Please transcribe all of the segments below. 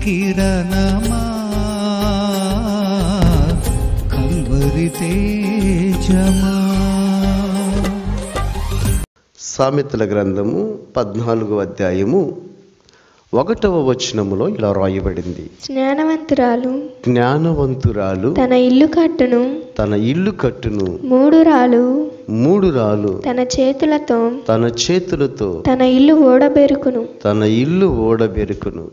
కిరణమా Calvary తేజమా. సామెతల గ్రంథము 14వ అధ్యాయము 1వ వచనములో ఇలా రాయబడింది. జ్ఞానవంతురాలు తన ఇల్లు కట్టును మూడు రాలు తన చేతులతో తన ఇల్లు ఓడబెరుకును.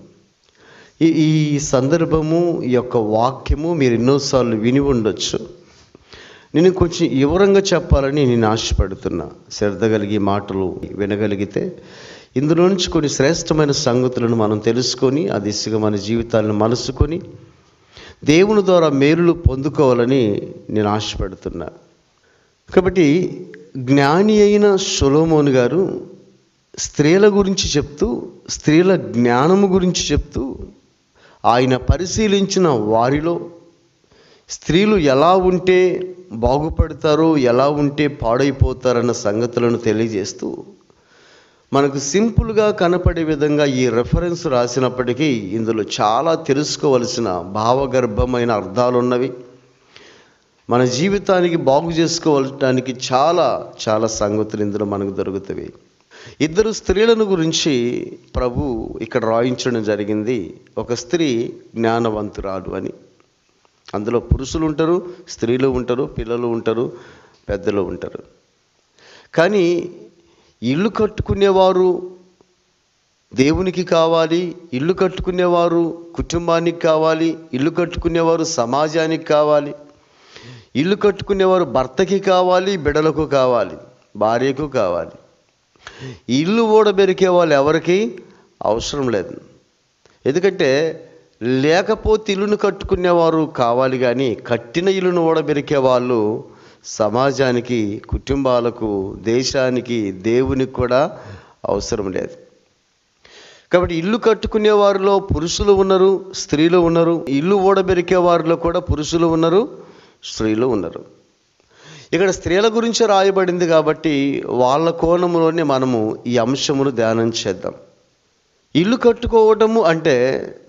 ఈ సందర్భము, ఈ యొక్క వాక్యము మీరు ఎన్నోసార్లు విని ఉండొచ్చు. నేను కొంచెం వివరంగా చెప్పాలని నేను ఆశపడుతున్నా. శ్రద్ధ కలిగి మాటలు వినగలిగితే ఇందులో నుంచి కొన్ని శ్రేష్టమైన సంగతులను మనం తెలుసుకొని ఆ దిశగా మన జీవితాలను మలుసుకొని దేవుని ద్వారా మేలులు పొందుకోవాలని నేను ఆశపడుతున్నా. కాబట్టి జ్ఞాని అయిన సొలొమోను గారు స్త్రీల గురించి చెప్తూ, స్త్రీల జ్ఞానము గురించి చెప్తూ, ఆయన పరిశీలించిన వారిలో స్త్రీలు ఎలా ఉంటే బాగుపడతారో, ఎలా ఉంటే పాడైపోతారన్న సంగతులను తెలియజేస్తూ మనకు సింపుల్గా కనపడే విధంగా ఈ రెఫరెన్స్ రాసినప్పటికీ ఇందులో చాలా తెలుసుకోవలసిన భావగర్భమైన అర్థాలు ఉన్నవి. మన జీవితానికి బాగు చేసుకోవడానికి చాలా సంగతులు ఇందులో మనకు దొరుకుతాయి. ఇద్దరు స్త్రీలను గురించి ప్రభు ఇక్కడ రాయించడం జరిగింది. ఒక స్త్రీ జ్ఞానవంతురాలు అని. అందులో పురుషులు ఉంటారు, స్త్రీలు ఉంటారు, పిల్లలు ఉంటారు, పెద్దలు ఉంటారు. కానీ ఇల్లు కట్టుకునేవారు దేవునికి కావాలి, ఇల్లు కట్టుకునేవారు కుటుంబానికి కావాలి, ఇల్లు కట్టుకునేవారు సమాజానికి కావాలి, ఇల్లు కట్టుకునేవారు భర్తకి కావాలి, బిడ్డలకు కావాలి, భార్యకు కావాలి. ఇల్లు ఓడబెరికే వాళ్ళు ఎవరికి అవసరం లేదు. ఎందుకంటే లేకపోతే ఇల్లును కట్టుకునేవారు కావాలి, కానీ కట్టిన ఇల్లును ఓడబెరికే వాళ్ళు సమాజానికి, కుటుంబాలకు, దేశానికి, దేవునికి కూడా అవసరం లేదు. కాబట్టి ఇల్లు కట్టుకునే వారిలో పురుషులు ఉన్నారు, స్త్రీలు ఉన్నారు. ఇల్లు ఓడబెరికే వారిలో కూడా పురుషులు ఉన్నారు, స్త్రీలు ఉన్నారు. ఇక్కడ స్త్రీల గురించి రాయబడింది కాబట్టి వాళ్ళ కోణంలోనే మనము ఈ అంశమును ధ్యానం చేద్దాం. ఇల్లు కట్టుకోవటము అంటే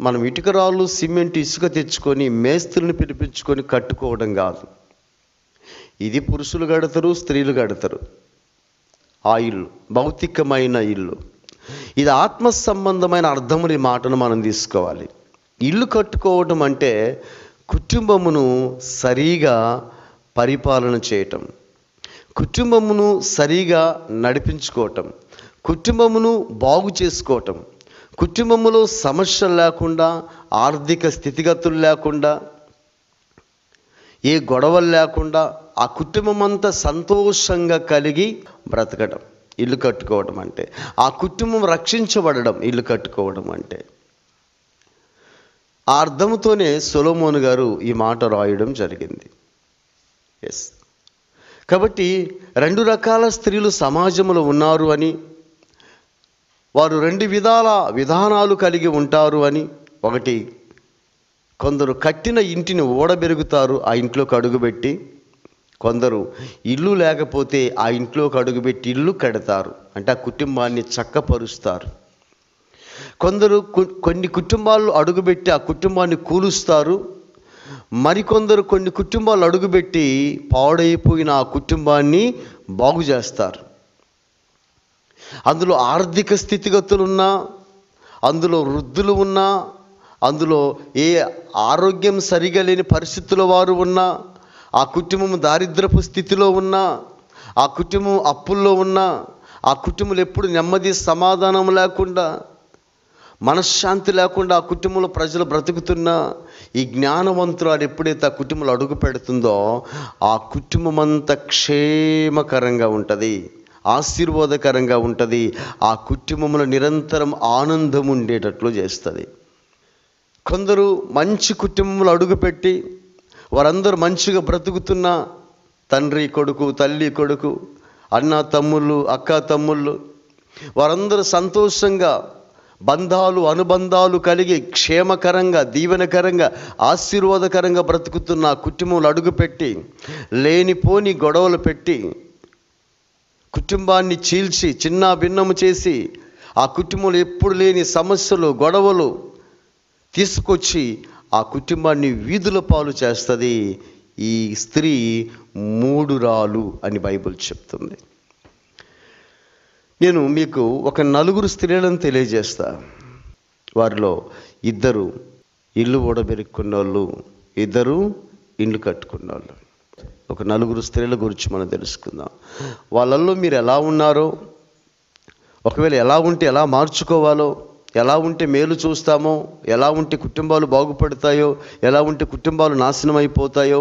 మనం ఇటుక రాళ్ళు, సిమెంట్, ఇసుక తెచ్చుకొని మేస్త్రులను పిలిపించుకొని కట్టుకోవడం కాదు. ఇది పురుషులు కడతారు, స్త్రీలు కడతారు. ఆ ఇల్లు భౌతికమైన ఇల్లు. ఇది ఆత్మ సంబంధమైన అర్థముని మాటను మనం తీసుకోవాలి. ఇల్లు కట్టుకోవటం అంటే కుటుంబమును సరిగా పరిపాలన చేయటం, కుటుంబమును సరిగా నడిపించుకోవటం, కుటుంబమును బాగు చేసుకోవటం, కుటుంబములో సమస్యలు లేకుండా, ఆర్థిక స్థితిగతులు లేకుండా, ఏ గొడవలు లేకుండా ఆ కుటుంబం అంతా సంతోషంగా కలిగి బ్రతకడం ఇల్లు కట్టుకోవడం అంటే. ఆ కుటుంబం రక్షించబడడం ఇల్లు కట్టుకోవడం అంటే. ఆ అర్థంతోనే సొలొమోను గారు ఈ మాట రాయడం జరిగింది. ఎస్. కాబట్టి 2 రకాల స్త్రీలు సమాజంలో ఉన్నారు అని, వారు 2 విధానాలు కలిగి ఉంటారు అని. ఒకటి, కొందరు కట్టిన ఇంటిని ఓడబెరుగుతారు, ఆ ఇంట్లోకి అడుగుపెట్టి. కొందరు ఇల్లు లేకపోతే ఆ ఇంట్లోకి అడుగుపెట్టి ఇల్లు కడతారు, అంటే ఆ కుటుంబాన్ని చక్కపరుస్తారు. కొందరు కొన్ని కుటుంబాలు అడుగుపెట్టి ఆ కుటుంబాన్ని కూలుస్తారు. మరికొందరు కొన్ని కుటుంబాలు అడుగుపెట్టి పాడైపోయిన ఆ కుటుంబాన్ని బాగు చేస్తారు. అందులో ఆర్థిక స్థితిగతులున్నా, అందులో వృద్ధులు ఉన్నా, అందులో ఏ ఆరోగ్యం సరిగా లేని పరిస్థితుల వారు ఉన్నా, ఆ కుటుంబం దారిద్రపు స్థితిలో ఉన్నా, ఆ కుటుంబం అప్పుల్లో ఉన్నా, ఆ కుటుంబంలో ఎప్పుడు నెమ్మది సమాధానం లేకుండా, మనశ్శాంతి లేకుండా ఆ కుటుంబంలో ప్రజలు బ్రతుకుతున్నా, ఈ జ్ఞానవంతురాలు ఎప్పుడైతే ఆ కుటుంబంలో అడుగు పెడుతుందో ఆ కుటుంబం అంతా క్షేమకరంగా ఉంటుంది, ఆశీర్వాదకరంగా ఉంటుంది. ఆ కుటుంబంలో నిరంతరం ఆనందం ఉండేటట్లు చేస్తుంది. కొందరు మంచి కుటుంబంలో అడుగుపెట్టి వారందరూ మంచిగా బ్రతుకుతున్నా, తండ్రి కొడుకు, తల్లి కొడుకు, అన్న తమ్ముళ్ళు, అక్క తమ్ముళ్ళు, వారందరూ సంతోషంగా బంధాలు, అనుబంధాలు కలిగి క్షేమకరంగా, దీవెనకరంగా, ఆశీర్వాదకరంగా బ్రతుకుతున్న కుటుంబంలో అడుగుపెట్టి లేనిపోని గొడవలు పెట్టి కుటుంబాన్ని చీల్చి చిన్న భిన్నము చేసి ఆ కుటుంబంలో ఎప్పుడు లేని సమస్యలు, గొడవలు, తీసుకొచ్చి ఆ కుటుంబాన్ని వీధుల పాలు చేస్తుంది. ఈ స్త్రీ మూఢురాలు అని బైబిల్ చెప్తుంది. నేను మీకు ఒక 4 స్త్రీలను తెలియజేస్తా. వారిలో 2 ఇల్లు ఊడబెరుక్కున్న వాళ్ళు, 2 ఇల్లు కట్టుకున్న వాళ్ళు. ఒక 4 స్త్రీల గురించి మనం తెలుసుకుందాం. వాళ్ళల్లో మీరు ఎలా ఉన్నారో, ఒకవేళ ఎలా ఉంటే ఎలా మార్చుకోవాలో, ఎలా ఉంటే మేలు చూస్తామో, ఎలా ఉంటే కుటుంబాలు బాగుపడతాయో, ఎలా ఉంటే కుటుంబాలు నాశనం అయిపోతాయో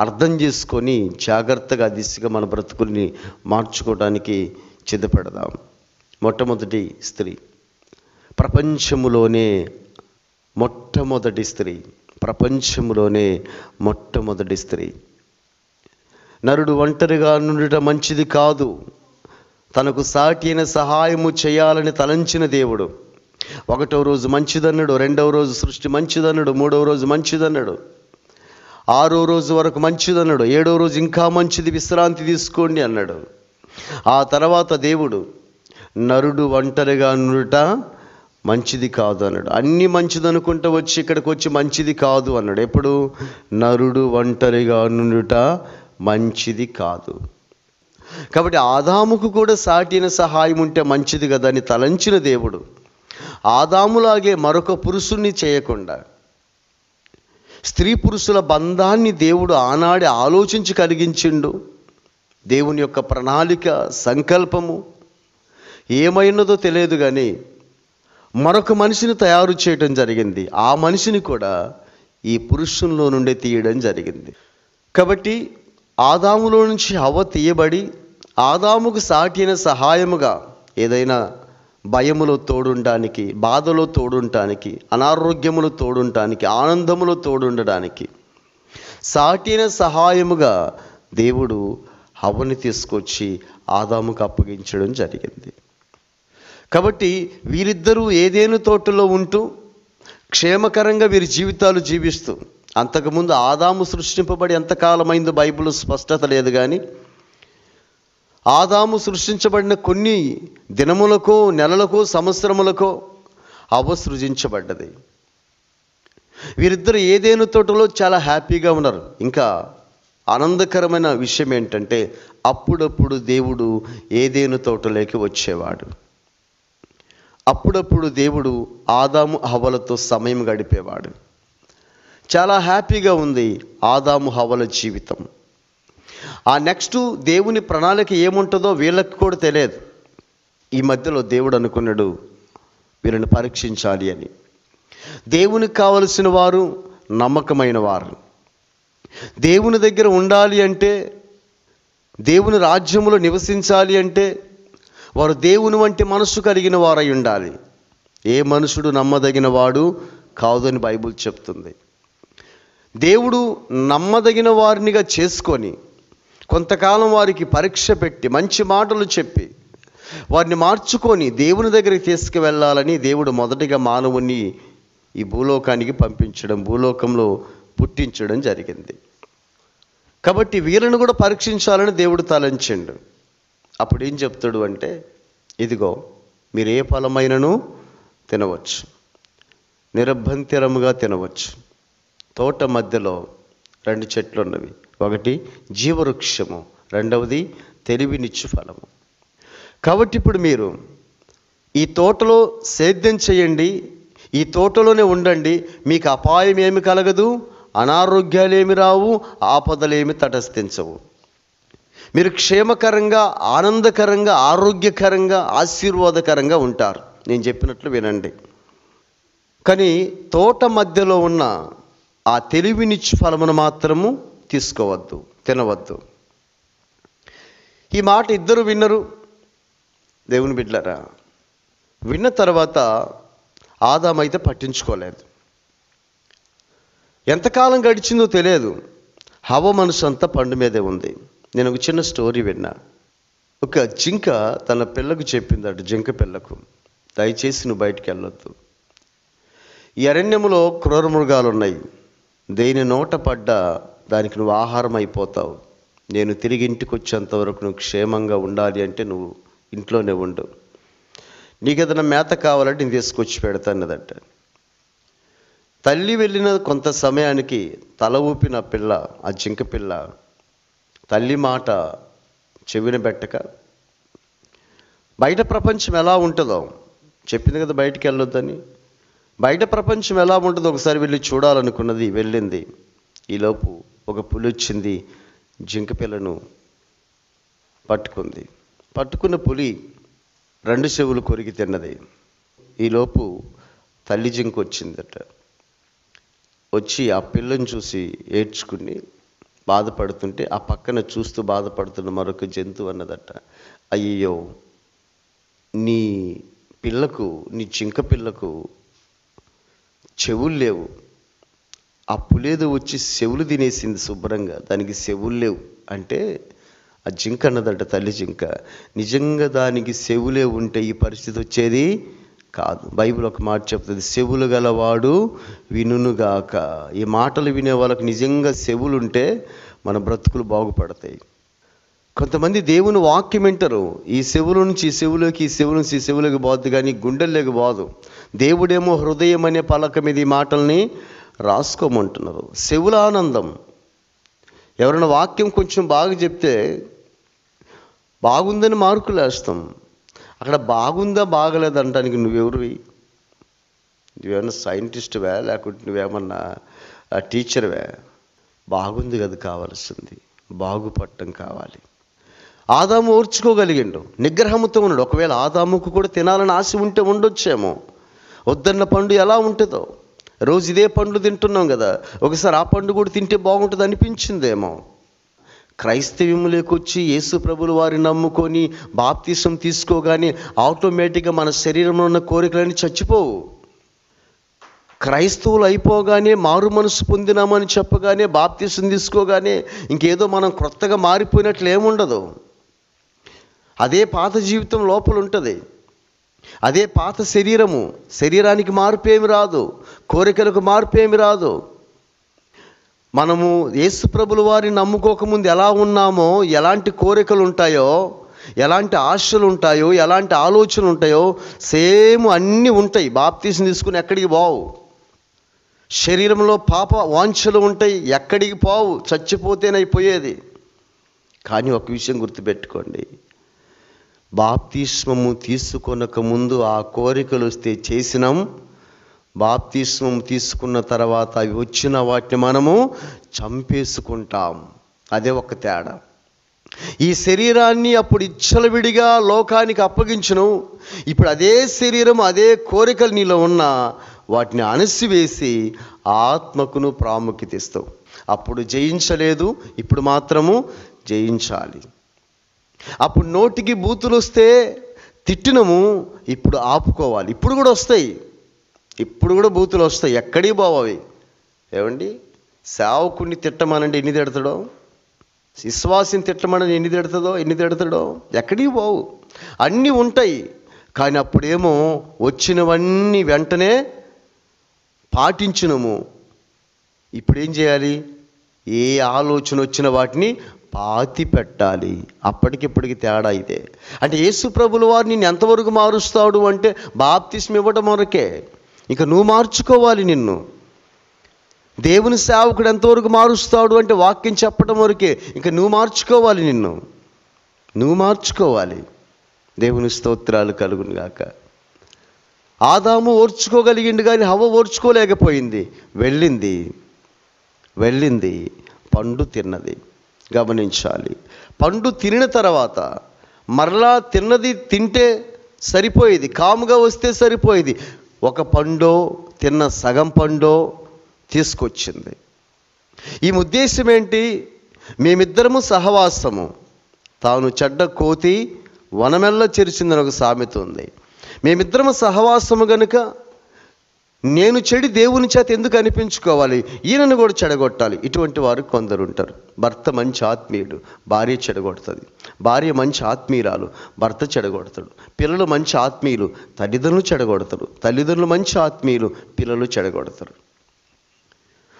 అర్థం చేసుకొని జాగ్రత్తగా దిశగా మన బ్రతుకుల్ని మార్చుకోవడానికి సిద్ధపడదాం. మొట్టమొదటి స్త్రీ, ప్రపంచములోనే మొట్టమొదటి స్త్రీ, ప్రపంచములోనే మొట్టమొదటి స్త్రీ. నరుడు ఒంటరిగా నుండుట మంచిది కాదు, తనకు సాటి అయిన సహాయము చేయాలని తలంచిన దేవుడు 1వ రోజు మంచిదన్నాడు, 2వ రోజు సృష్టి మంచిదన్నాడు, 3వ రోజు మంచిదన్నాడు, 6వ రోజు వరకు మంచిదన్నాడు, 7వ రోజు ఇంకా మంచిది, విశ్రాంతి తీసుకోండి అన్నాడు. ఆ తర్వాత దేవుడు నరుడు ఒంటరిగా నుండుట మంచిది కాదు అన్నాడు. అన్నీ మంచిది అనుకుంటూ వచ్చి ఇక్కడికి వచ్చి మంచిది కాదు అన్నాడు. ఎప్పుడు? నరుడు ఒంటరిగా నుండుట మంచిది కాదు. కాబట్టి ఆదాముకు కూడా సాటిన సహాయం ఉంటే మంచిది కదా అని తలంచిన దేవుడు ఆదాములాగే మరొక పురుషుణ్ణి చేయకుండా స్త్రీ పురుషుల బంధాన్ని దేవుడు ఆనాడే ఆలోచించి కలిగించిండు. దేవుని యొక్క ప్రణాళిక, సంకల్పము ఏమైనదో తెలియదు కానీ మరొక మనిషిని తయారు చేయడం జరిగింది. ఆ మనిషిని కూడా ఈ పురుషుల్లో నుండి తీయడం జరిగింది. కాబట్టి ఆదాములో నుంచి హవ్వ తీయబడి ఆదాముకు సాటిన సహాయముగా ఏదైనా భయములో తోడుండడానికి, బాధలో తోడుండడానికి, అనారోగ్యములో తోడుండడానికి, ఆనందములో తోడుండడానికి సాటిన సహాయముగా దేవుడు హవ్వని తీసుకొచ్చి ఆదాముకు అప్పగించడం జరిగింది. కాబట్టి వీరిద్దరూ ఏదేను తోటలో ఉంటూ క్షేమకరంగా వీరి జీవితాలు జీవిస్తూ, అంతకుముందు ఆదాము సృష్టింపబడి ఎంతకాలమైందో బైబిల్ స్పష్టత లేదు కానీ ఆదాము సృష్టించబడిన కొన్ని దినములకో, నెలలకో, సంవత్సరములకో హవ్వ సృజించబడ్డది. వీరిద్దరు ఏదేను తోటలో చాలా హ్యాపీగా ఉన్నారు. ఇంకా ఆనందకరమైన విషయం ఏంటంటే అప్పుడప్పుడు దేవుడు ఏదేను తోటలోకి వచ్చేవాడు. అప్పుడప్పుడు దేవుడు ఆదాము హవ్వలతో సమయం గడిపేవాడు. చాలా హ్యాపీగా ఉంది ఆదాము హవ్వల జీవితం. ఆ నెక్స్ట్ దేవుని ప్రణాళిక ఏముంటుందో వీళ్ళకి కూడా తెలియదు. ఈ మధ్యలో దేవుడు అనుకున్నాడు వీళ్ళని పరీక్షించాలి అని. దేవునికి కావలసిన వారు నమ్మకమైన వారు, దేవుని దగ్గర ఉండాలి అంటే, దేవుని రాజ్యములో నివసించాలి అంటే వారు దేవుని వంటి మనస్సు కలిగిన వారై ఉండాలి. ఏ మనుషుడు నమ్మదగిన వాడు కాదని బైబిల్ చెప్తుంది. దేవుడు నమ్మదగిన వారినిగా చేసుకొని కొంతకాలం వారికి పరీక్ష పెట్టి మంచి మాటలు చెప్పి వారిని మార్చుకొని దేవుని దగ్గరికి తీసుకువెళ్ళాలని దేవుడు మొదటిగా మానవుని ఈ భూలోకానికి పంపించడం, భూలోకంలో పుట్టించడం జరిగింది. కాబట్టి వీళ్ళను కూడా పరీక్షించాలని దేవుడు తలంచిండు. అప్పుడు ఏం చెప్తాడు అంటే, ఇదిగో మీరు ఏ ఫలమైనను తినవచ్చు, నిరభ్యంతరముగా తినవచ్చు. తోట మధ్యలో 2 చెట్లు ఉన్నవి. ఒకటి జీవవృక్షము, రెండవది తెలివినిచ్చు ఫలము. కాబట్టి ఇప్పుడు మీరు ఈ తోటలో సేద్యం చేయండి, ఈ తోటలోనే ఉండండి, మీకు అపాయం ఏమి కలగదు, అనారోగ్యాలేమి రావు, ఆపదలేమి తటస్థించవు. మీరు క్షేమకరంగా, ఆనందకరంగా, ఆరోగ్యకరంగా, ఆశీర్వాదకరంగా ఉంటారు. నేను చెప్పినట్లు వినండి. కానీ తోట మధ్యలో ఉన్న ఆ తెలివినిచ్చు ఫలమును మాత్రము తీసుకోవద్దు, తినవద్దు. ఈ మాట ఇద్దరు విన్నరు. దేవుని బిడ్డలారా, విన్న తర్వాత ఆదామైతే పట్టించుకోలేదు. ఎంతకాలం గడిచిందో తెలియదు. హవ్వ మనసు అంతా పండు మీదే ఉంది. నేను ఒక చిన్న స్టోరీ విన్నా. ఒక జింక తన పిల్లకు చెప్పిందట, జింక పిల్లకు, దయచేసి నువ్వు బయటికి వెళ్ళొద్దు, ఈ అరణ్యములో క్రూర మృగాలు ఉన్నాయి, దేని నోట పడ్డా దానికి నువ్వు ఆహారం అయిపోతావు, నేను తిరిగి ఇంటికి వచ్చేంత వరకు నువ్వు క్షేమంగా ఉండాలి అంటే నువ్వు ఇంట్లోనే ఉండు, నీకు ఏదైనా మేత కావాలంటే నేను తీసుకొచ్చి పెడతానదట. తల్లి వెళ్ళిన కొంత సమయానికి తల ఊపిన పిల్ల, ఆ జింక పిల్ల తల్లి మాట చెవిన పెట్టక బయట ప్రపంచం ఎలా ఉంటుందో చెప్పింది కదా, బయటికి వెళ్ళొద్దని. బయట ప్రపంచం ఎలా ఉంటుందో ఒకసారి వెళ్ళి చూడాలనుకున్నది, వెళ్ళింది. ఈలోపు ఒక పులి వచ్చింది, జింక పిల్లను పట్టుకుంది. పట్టుకున్న పులి 2 చెవులు కొరికి తిన్నది. ఈలోపు తల్లి జింక వచ్చిందట. వచ్చి ఆ పిల్లని చూసి ఏడ్చుకుని బాధపడుతుంటే ఆ పక్కన చూస్తూ బాధపడుతున్న మరొక జంతువు అన్నదట, అయ్యో నీ పిల్లకు, నీ జింక పిల్లకు చెవులు లేవు. ఆ పులేదో వచ్చి చెవులు తినేసింది శుభ్రంగా, దానికి చెవులు లేవు అంటే ఆ జింక అన్నదట, తల్లి జింక, నిజంగా దానికి చెవులే ఉంటే ఈ పరిస్థితి వచ్చేది కాదు. బైబిల్ ఒక మాట చెప్తుంది, చెవులు గలవాడు వినుగాక. ఈ మాటలు వినే వాళ్ళకి నిజంగా చెవులుంటే మన బ్రతుకులు బాగుపడతాయి. కొంతమంది దేవుని వాక్యం వింటారు, ఈ చెవుల నుంచి ఈ చెవులోకి, ఈ చెవుల నుంచి ఈ చెవులోకి పోద్దు, కానీ గుండెల్లోకి పోదు. దేవుడేమో హృదయం అనే పలక మీద ఈ మాటల్ని రాసుకోమంటున్నారు. చెవుల ఆనందం. ఎవరైనా వాక్యం కొంచెం బాగా చెప్తే బాగుందని మార్కులు వేస్తాం. అక్కడ బాగుందా బాగలేదంటానికి నువ్వెవరివి? నువ్వేమన్నా సైంటిస్ట్వా, లేకుంటే నువ్వేమన్నా టీచర్వా? బాగుంది కదా కావాల్సింది, బాగుపడటం కావాలి. ఆదాము ఓర్చుకోగలిగిండు, నిగ్రహంతో ఉన్నాడు. ఒకవేళ ఆదాముకు కూడా తినాలని ఆశ ఉంటే ఉండొచ్చేమో. వద్దన్న పండు ఎలా ఉంటుందో, రోజు ఇదే పండ్లు తింటున్నాం కదా, ఒకసారి ఆ పండు కూడా తింటే బాగుంటుంది అనిపించిందేమో. క్రైస్తవ్యంలోకి వచ్చి యేసు ప్రభుల వారిని నమ్ముకొని బాప్తిసం తీసుకోగానే ఆటోమేటిక్గా మన శరీరంలో ఉన్న కోరికలన్నీ చచ్చిపోవు. క్రైస్తవులు అయిపోగానే, మారు మనసు పొందినామని చెప్పగానే, బాప్తిసం తీసుకోగానే ఇంకేదో మనం కొత్తగా మారిపోయినట్లు ఏముండదు. అదే పాత జీవితం లోపల ఉంటుంది, అదే పాత శరీరము. శరీరానికి మార్పు ఏమి రాదు, కోరికలకు మార్పు ఏమి రాదు. మనము యేసు ప్రభుల వారిని నమ్ముకోకముందు ఎలా ఉన్నామో, ఎలాంటి కోరికలు ఉంటాయో, ఎలాంటి ఆశలు ఉంటాయో, ఎలాంటి ఆలోచనలు ఉంటాయో సేమ్ అన్నీ ఉంటాయి. బాప్తిసం తీసుకుని ఎక్కడికి పోవు. శరీరంలో పాప వాంఛలు ఉంటాయి, ఎక్కడికి పోవు, చచ్చిపోతేనైపోయేది. కానీ ఒక విషయం గుర్తుపెట్టుకోండి, బాప్తిస్మము తీసుకొనక ముందు ఆ కోరికలు వస్తే చేసినాం, బాప్తిస్మం తీసుకున్న తర్వాత అవి వచ్చిన వాటిని మనము చంపేసుకుంటాం. అదే ఒక తేడా. ఈ శరీరాన్ని అప్పుడు ఇచ్చలవిడిగా లోకానికి అప్పగించును. ఇప్పుడు అదే శరీరం, అదే కోరికలు నీలో ఉన్న వాటిని అణసివేసి ఆత్మకును ప్రాముఖ్యత ఇస్తావు. అప్పుడు జయించలేదు, ఇప్పుడు మాత్రము జయించాలి. అప్పుడు నోటికి బూతులు వస్తే తిట్టినము, ఇప్పుడు ఆపుకోవాలి. ఇప్పుడు కూడా వస్తాయి, ఇప్పుడు కూడా బూతులు వస్తాయి, ఎక్కడికి పోవాలి. ఏమండి, సేవకుడిని తిట్టమనండి ఎన్ని తిడతాడో, విశ్వాసిని తిట్టమని ఎన్ని తిడతాడో, ఎక్కడికి పోవు, అన్నీ ఉంటాయి. కానీ అప్పుడేమో వచ్చినవన్నీ వెంటనే పాటించినము. ఇప్పుడు ఏం చేయాలి? ఏ ఆలోచన వచ్చిన వాటిని పాతి పెట్టాలి. అప్పటికిప్పటికి తేడా ఇదే. అంటే యేసు ప్రభుల వారు నిన్ను ఎంతవరకు మారుస్తాడు అంటే బాప్తిస్మం ఇవ్వడం వరకే. ఇక నువ్వు మార్చుకోవాలి. నిన్ను దేవుని సేవకుడు ఎంతవరకు మారుస్తాడు అంటే వాక్యం చెప్పడం వరకే. ఇక నువ్వు మార్చుకోవాలి, నువ్వు మార్చుకోవాలి. దేవుని స్తోత్రాలు కలుగును గాక. ఆదాము ఓర్చుకోగలిగిండు కానీ హవ్వ ఓర్చుకోలేకపోయింది. వెళ్ళింది పండు తిన్నది. గమనించాలి, పండు తినిన తర్వాత మరలా తిన్నది తింటే సరిపోయేది, కాముగా వస్తే సరిపోయేది. ఒక పండో తిన్న సగం పండో తీసుకొచ్చింది. ఈ ఉద్దేశం ఏంటి? మేమిద్దరము సహవాసము, తాను చెడ్డ కోతి వనమెల్ల చెరిచిందని ఒక సామెత ఉంది. మేమిద్దరము సహవాసము గనుక నేను చెడి దేవుని చేత ఎందుకు అనిపించుకోవాలి, ఈయనను కూడా చెడగొట్టాలి. ఇటువంటి వారు కొందరు ఉంటారు. భర్త మంచి ఆత్మీయుడు, భార్య చెడగొడుతుంది. భార్య మంచి ఆత్మీయురాలు, భర్త చెడగొడతాడు. పిల్లలు మంచి ఆత్మీయులు, తల్లిదండ్రులు చెడగొడతారు. తల్లిదండ్రులు మంచి ఆత్మీయులు, పిల్లలు చెడగొడతారు.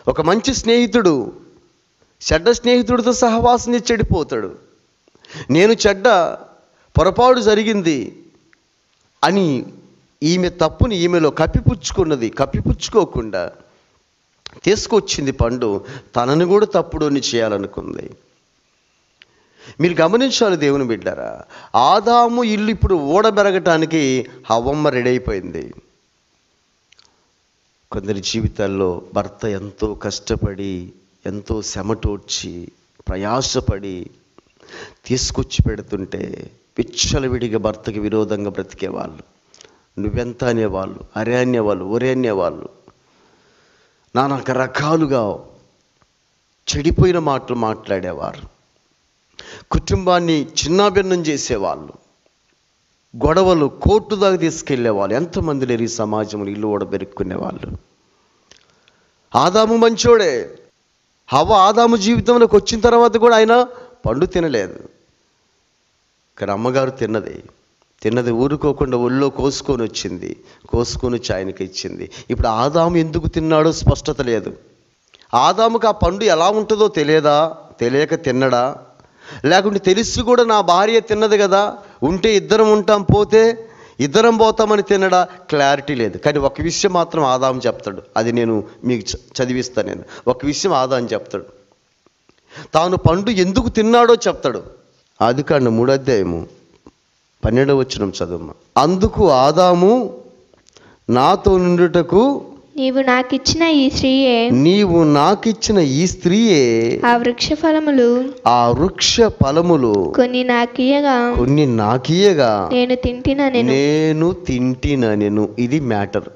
ఒక మంచి స్నేహితుడు చెడ్డ స్నేహితుడితో సహవాసం చేసి చెడిపోతాడు. నేను చెడ్డ పొరపాటు జరిగింది అని ఈమె తప్పుని ఈమెలో కప్పిపుచ్చుకోకుండా తీసుకొచ్చింది పండు, తనని కూడా తప్పుడోని చేయాలనుకుంది. మీరు గమనించాలి దేవుని బిడ్డారా, ఆదాము ఇల్లు ఇప్పుడు ఊడబెరగటానికి హవ్వమ్మ రెడీ అయిపోయింది. కొందరి జీవితాల్లో భర్త ఎంతో కష్టపడి, ఎంతో చెమటోడ్చి, ప్రయాసపడి తీసుకొచ్చి పెడుతుంటే విచ్చలవిడిగా భర్తకి విరోధంగా బ్రతికేవాళ్ళు, నువ్వెంత అనేవాళ్ళు, అరే అనేవాళ్ళు, ఒరే అనేవాళ్ళు, నానా రకాలుగా చెడిపోయిన మాటలు మాట్లాడేవారు, కుటుంబాన్ని చిన్నాభిన్నం చేసేవాళ్ళు, గొడవలు కోర్టు దాకా తీసుకెళ్లేవాళ్ళు. ఎంతమంది లేరు ఈ సమాజంలో ఇల్లు ఓడబెరుక్కునేవాళ్ళు. ఆదాము మంచోడే, హవ్వ ఆదాము జీవితంలోకి వచ్చిన తర్వాత కూడా ఆయన పండు తినలేదు. కానీ అమ్మగారు తిన్నది ఊరుకోకుండా ఒళ్ళో కోసుకొని వచ్చింది, కోసుకొని వచ్చి ఆయనకి ఇచ్చింది. ఇప్పుడు ఆదాము ఎందుకు తిన్నాడో స్పష్టత లేదు. ఆదాముకి ఆ పండు ఎలా ఉంటుందో తెలియక తిన్నడా, లేకుంటే తెలిసి కూడా నా భార్య తిన్నది కదా, ఉంటే ఇద్దరం ఉంటాం, పోతే ఇద్దరం పోతామని తినడా, క్లారిటీ లేదు. కానీ ఒక విషయం మాత్రం ఆదాము చెప్తాడు, అది నేను మీకు చదివిస్తాను. నేను ఒక విషయం ఆదాము చెప్తాడు, తాను పండు ఎందుకు తిన్నాడో చెప్తాడు. ఆదికాండం 3:12 చదువు. అందుకు ఆదాము, నాతో నుండుటకు నీవు నాకిచ్చిన ఈ స్త్రీయే ఆ వృక్ష ఫలములు కొన్ని నాకియగా నేను తింటిననెను. ఇది మ్యాటర్.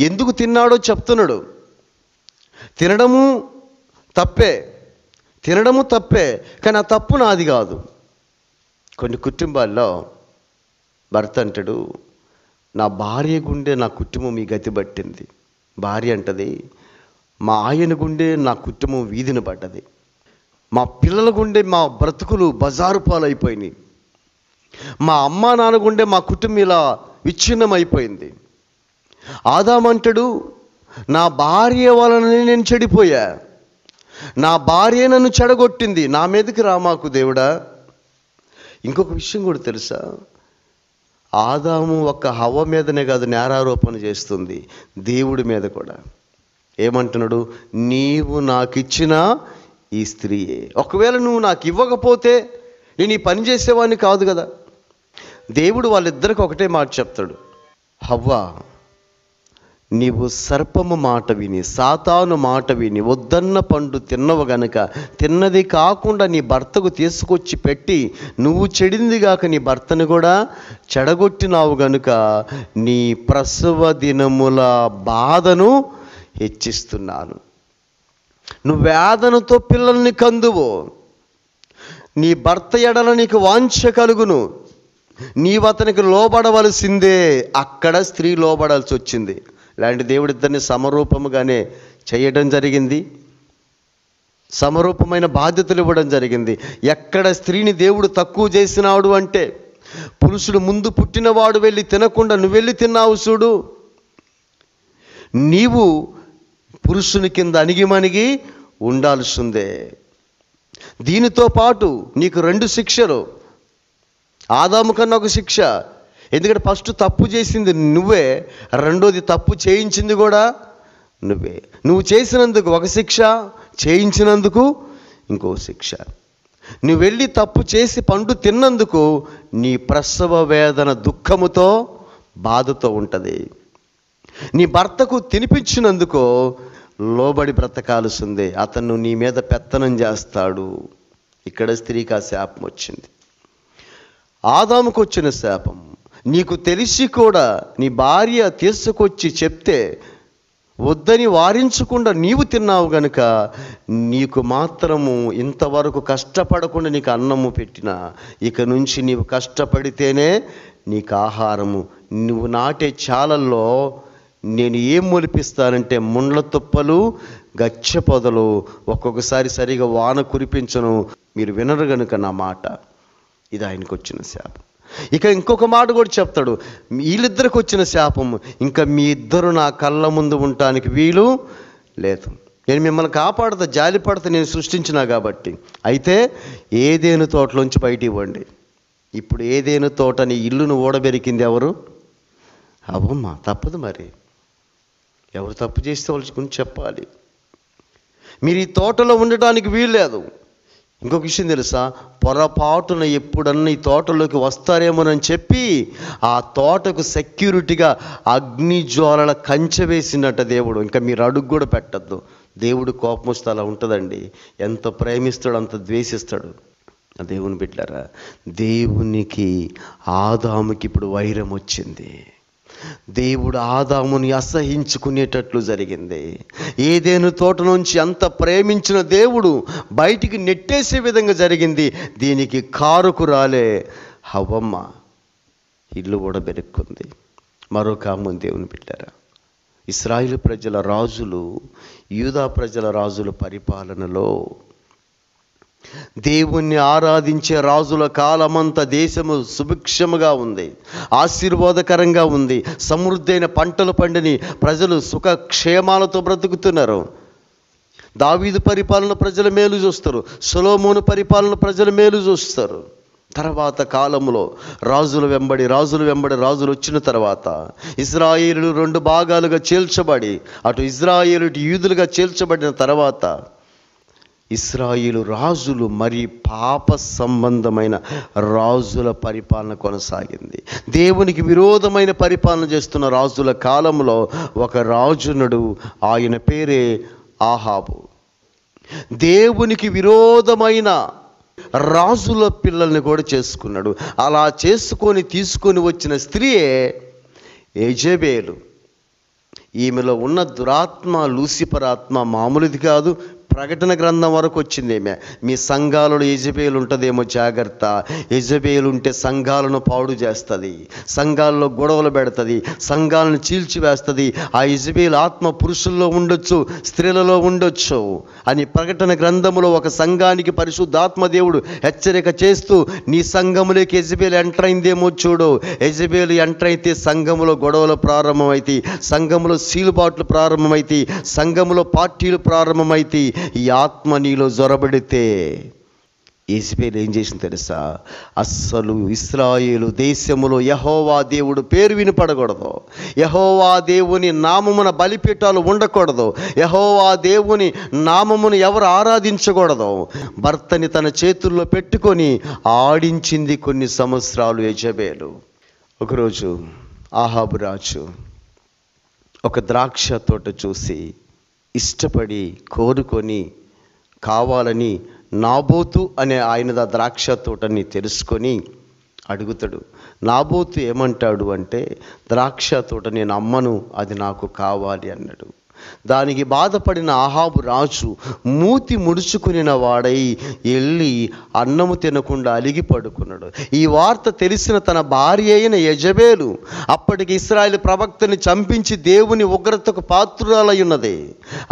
ఎందుకు తిన్నాడో చెప్తున్నాడు. తినడము తప్పే, కానీ ఆ తప్పు నాది కాదు. కొన్ని కుటుంబాల్లో భర్త అంటాడు, నా భార్య గుండె నా కుటుంబం ఈ గతి పట్టింది. భార్య అంటది, మా ఆయన గుండె నా కుటుంబం వీధిని పడ్డది, మా పిల్లల గుండె మా బ్రతుకులు బజారు పాలైపోయినాయి, మా అమ్మా నాన్న గుండె మా కుటుంబం ఇలా విచ్ఛిన్నం అయిపోయింది. ఆదామంటాడు, నా భార్య వలననే నేను చెడిపోయా, నా భార్య నన్ను చెడగొట్టింది, నా మీదకి రామాకు దేవుడా. ఇంకొక విషయం కూడా తెలుసా, ఆదాము ఒక్క హవ్వ మీదనే కాదు నేరారోపణ చేస్తుంది, దేవుడి మీద కూడా. ఏమంటున్నాడు, నీవు నాకిచ్చిన ఈ స్త్రీయే. ఒకవేళ నువ్వు నాకు ఇవ్వకపోతే నేను ఈ పని చేసేవాడిని కాదు కదా. దేవుడు వాళ్ళిద్దరికి ఒకటే మాట చెప్తాడు, హవ్వ, నీవు సర్పము మాట విని, సాతాను మాట విని వద్దన్న పండు తిన్నవు గనుక, తిన్నది కాకుండా నీ భర్తకు తీసుకొచ్చి పెట్టి నువ్వు చెడింది గాక నీ భర్తను కూడా చెడగొట్టినావు గనుక నీ ప్రసవ దినముల బాధను హెచ్చిస్తున్నాను. నువ్వు వేదనతో పిల్లల్ని కందువు, నీ భర్త ఎడల నీకు వాంఛ కలుగును, నీవు అతనికి లోబడవలసిందే. అక్కడ స్త్రీ లోబడాల్సి వచ్చింది. ఇలాంటి దేవుడిద్దరిని సమరూపముగానే చేయడం జరిగింది, సమరూపమైన బాధ్యతలు ఇవ్వడం జరిగింది. ఎక్కడ స్త్రీని దేవుడు తక్కువ చేసినాడు అంటే, పురుషుడు ముందు పుట్టినవాడు వెళ్ళి తినకుండా నువ్వు వెళ్ళి తిన్నావు చూడు, నీవు పురుషుని కింద అణిగిమణిగి ఉండాల్సిందే. దీనితో పాటు నీకు 2 శిక్షలు. ఆదాము కన్నా ఒక శిక్ష, ఎందుకంటే ఫస్ట్ తప్పు చేసింది నువ్వే, రెండోది తప్పు చేయించింది కూడా నువ్వే. నువ్వు చేసినందుకు ఒక శిక్ష, చేయించినందుకు ఇంకో శిక్ష. నువ్వు వెళ్ళి తప్పు చేసి పండు తిన్నందుకు నీ ప్రసవ వేదన దుఃఖముతో బాధతో ఉంటుంది. నీ భర్తకు తినిపించినందుకు లోబడి బ్రతకాల్సిందే, అతను నీ మీద పెత్తనం చేస్తాడు. ఇక్కడ స్త్రీకి ఆ శాపం వచ్చింది. ఆదాముకు వచ్చిన శాపం నీకు తెలిసి కూడా నీ భార్య తీసుకొచ్చి చెప్తే వద్దని వారించకుండా నీవు తిన్నావు గనుక నీకు మాత్రము ఇంతవరకు కష్టపడకుండా నీకు అన్నము పెట్టినా ఇక నుంచి నీవు కష్టపడితేనే నీకు ఆహారము. నువ్వు నాటే చాలల్లో నేను ఏం మొలిపిస్తానంటే ముండ్ల తుప్పలు, గచ్చ పొదలు, ఒక్కొక్కసారి సరిగా వాన కురిపించను. మీరు వినరు గనుక నా మాట. ఇది ఆయనకు వచ్చిన శాపం. ఇక ఇంకొక మాట కూడా చెప్తాడు, వీళ్ళిద్దరికి వచ్చిన శాపము, ఇంకా మీ ఇద్దరు నా కళ్ళ ముందు ఉండటానికి వీలు లేదు. నేను మిమ్మల్ని కాపాడుతా, జాలి పడతా, నేను సృష్టించినా కాబట్టి. అయితే ఏదేను తోటలోంచి బయటికి ఇవ్వండి. ఇప్పుడు ఏదేను తోట నీ ఇల్లును ఓడబెరికింది ఎవరు? అవ్వమ్మ. తప్పదు మరి. ఎవరు తప్పు చేస్తే వాళ్ళ గురించి చెప్పాలి. మీరు ఈ తోటలో ఉండటానికి వీల్లేదు. ఇంకొక విషయం తెలుసా, పొరపాటున ఎప్పుడన్నా ఈ తోటలోకి వస్తారేమోనని చెప్పి ఆ తోటకు సెక్యూరిటీగా అగ్నిజ్వాలల కంచె వేసినట్ట దేవుడు. ఇంకా మీరు అడుగు కూడా పెట్టద్దు. దేవుడు కోపం వస్తే అలా ఉంటుందండి. ఎంత ప్రేమిస్తాడు అంత ద్వేషిస్తాడు. దేవుని బిడ్డలారా, దేవునికి ఆదాముకి ఇప్పుడు వైరం వచ్చింది. దేవుడు ఆదాముని అసహించుకునేటట్లు జరిగింది. ఏదేను తోట నుంచి అంత ప్రేమించిన దేవుడు బయటికి నెట్టేసే విధంగా జరిగింది. దీనికి కారుకురాలే హవ్వమ్మ. ఇల్లు కూడా బెరుక్కుంది. మరొక ఆమె దేవుని బిడ్డలారా, ఇశ్రాయేలు ప్రజల రాజులు, యూదా ప్రజల రాజుల పరిపాలనలో దేవుణ్ణి ఆరాధించే రాజుల కాలమంతా దేశము సుభిక్షముగా ఉంది, ఆశీర్వాదకరంగా ఉంది. సమృద్ధైన పంటలు పండిని ప్రజలు సుఖక్షేమాలతో బ్రతుకుతున్నారు. దావీదు పరిపాలన ప్రజల మేలు చూస్తారు. సొలొమోను పరిపాలన ప్రజల మేలు చూస్తారు. తర్వాత కాలంలో రాజులు వెంబడి రాజులు వచ్చిన తర్వాత ఇశ్రాయేలు 2 భాగాలుగా చీల్చబడి, అటు ఇశ్రాయేలు ఇటు యూదులుగా చీల్చబడిన తర్వాత ఇశ్రాయేలు రాజులు మరి పాప సంబంధమైన రాజుల పరిపాలన కొనసాగింది. దేవునికి విరోధమైన పరిపాలన చేస్తున్న రాజుల కాలంలో ఒక రాజునుడు, ఆయన పేరే ఆహాబు. దేవునికి విరోధమైన రాజుల పిల్లల్ని కూడా చేసుకున్నాడు. అలా తీసుకొని వచ్చిన స్త్రీయే యెజెబెలు. ఈమెలో ఉన్న దురాత్మ, లూసిఫర్ ఆత్మ మామూలుది కాదు. ప్రకటన గ్రంథం వరకు వచ్చిందేమే. మీ సంఘాలలో యెజెబెలు ఉంటుందేమో జాగ్రత్త. యెజెబెలు ఉంటే సంఘాలను పాడు చేస్తుంది, సంఘాలలో గొడవలు పెడుతుంది, సంఘాలను చీల్చివేస్తుంది. ఆ యెజెబెలు ఆత్మ పురుషుల్లో ఉండొచ్చు, స్త్రీలలో ఉండొచ్చు అని ప్రకటన గ్రంథములో ఒక సంఘానికి పరిశుద్ధాత్మ దేవుడు హెచ్చరిక చేస్తూ, నీ సంఘములోకి యెజెబెలు ఎంటర్ అయిందేమో చూడు. యెజెబెలు ఎంటర్ అయితే సంఘములో గొడవలు ప్రారంభమైతే, సంఘములో సీలుబాట్లు ప్రారంభమైతే, సంఘములో పార్టీలు ప్రారంభమైతే, ఈ ఆత్మ నీలో జొరబడితే యెజెబెలు ఏం చేసింది తెలుసా? అస్సలు ఇశ్రాయేలు దేశములో యెహోవా దేవుడు పేరు వినపడకూడదు, యెహోవా దేవుని నామమున బలిపీఠాలు ఉండకూడదు, యెహోవా దేవుని నామమును ఎవరు ఆరాధించకూడదు. భర్తని తన చేతుల్లో పెట్టుకొని ఆడించింది కొన్ని సంవత్సరాలు యెజెబెలు. ఒకరోజు ఆహాబు రాజు ఒక ద్రాక్ష తోట చూసి ఇష్టపడి కోరుకొని కావాలని నాబోతు అనే ఆయన ద్రాక్ష తోటని తెలుసుకొని అడుగుతాడు. నాబోతు ఏమంటాడు అంటే, ద్రాక్ష తోట నేను అమ్మను, అది నాకు కావాలి అన్నాడు. దానికి బాధపడిన ఆహాబు రాజు మూతి ముడుచుకునిన వాడై వెళ్ళి అన్నము తినకుండా అలిగి పడుకున్నాడు. ఈ వార్త తెలిసిన తన భార్య అయిన యెజెబెలు అప్పటికి ఇశ్రాయేలు ప్రవక్తని చంపించి దేవుని ఉగ్రతకు పాత్రురాలై ఉన్నది.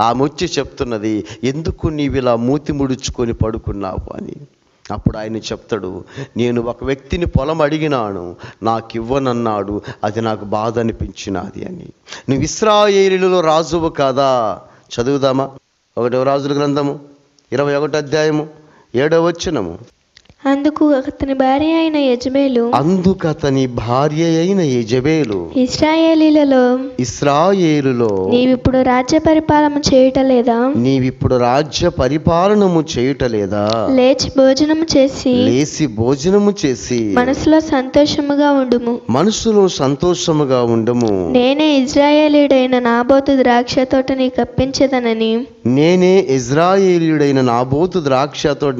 ఆమె వచ్చి చెప్తున్నది, ఎందుకు నీవిలా మూతి ముడుచుకొని పడుకున్నావు అని. అప్పుడు ఆయన చెప్తాడు, నేను ఒక వ్యక్తిని పొలం అడిగినాను, నాకు ఇవ్వనన్నాడు, అది నాకు బాధ అనిపించినది అని. నువ్వు ఇశ్రాయేలులో రాజువు కాదా? చదువుదామా? 1వ రాజుల గ్రంథము 21వ అధ్యాయము 7వ వచనము. అందుకు అతని భార్య అయిన యెజెబెలు ఇశ్రాయేలులో నీవిప్పుడు రాజ్య పరిపాలనము చేయుటలేదా? లేచి భోజనము చేసి మనసులో సంతోషముగా ఉండుము. నేనే ఇశ్రాయేలీయుడైన నాబోతు ద్రాక్ష తోట